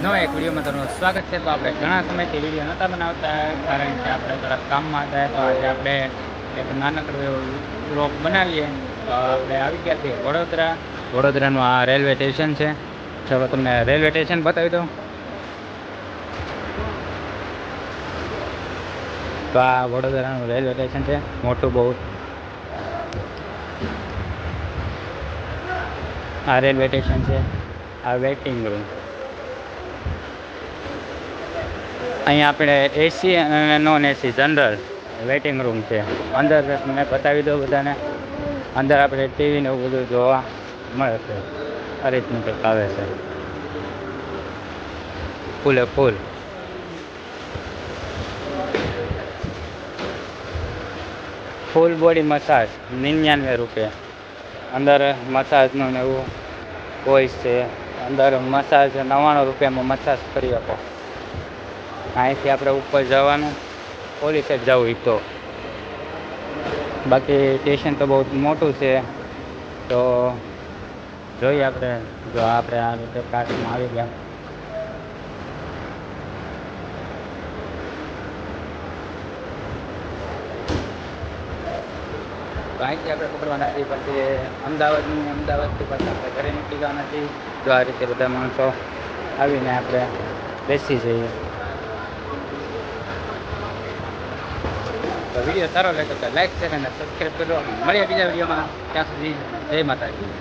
નવા એક વિડીયોમાં તમારું સ્વાગત છે. તો આપણે ઘણા સમયથી વિડીયો નહોતા બનાવતા, કારણ કે આપણે થોડા કામમાં હતા. તો આજે આપણે એક નાનકડો એવો વ્લોગ બનાવીએ. તો આપણે આવી ગયા છીએ વડોદરાનું આ રેલવે સ્ટેશન છે. ચાલો તમને રેલવે સ્ટેશન બતાવી દઉં. તો આ વડોદરાનું રેલવે સ્ટેશન છે, મોટું બહુ. આ રેલવે સ્ટેશન છે, આ વેઇટિંગ રૂમ. અહીંયા આપણે એસી અને non AC general waiting room છે. અંદર તમને બતાવી દો બધાને. અંદર આપણે ટીવી ને એવું બધું જોવા મળે છે. આ રીતનું કંઈક આવે છે, ફૂલે ફૂલ. ફૂલ બોડી મસાજ 99 રૂપિયા. અંદર મસાજનું ને એવું હોય છે. અંદર મસાજ 99 રૂપિયામાં મસાજ કરી શકો. અહીંથી આપણે ઉપર જવાનું, ઓલી સાઈડ જવું હોય તો. બાકી સ્ટેશન તો બહુ મોટું છે. તો જોઈએ આપણે. જો આપણે આ રીતે કાર્ટમાં આવી ગયા. તો અહીંથી આપણે પકડવાના છીએ, પછી અમદાવાદથી પછી આપણે ઘરે નીકળી જવાના છીએ. જો આ રીતે બધા માણસો આવીને આપણે બેસી જઈએ. તો વિડીયો સારો લાગ્યો તો લાઈક, શેર અને સબસ્ક્રાઈબ કરો. મળીએ બીજા વિડીયોમાં. ત્યાં સુધી જય માતાજી.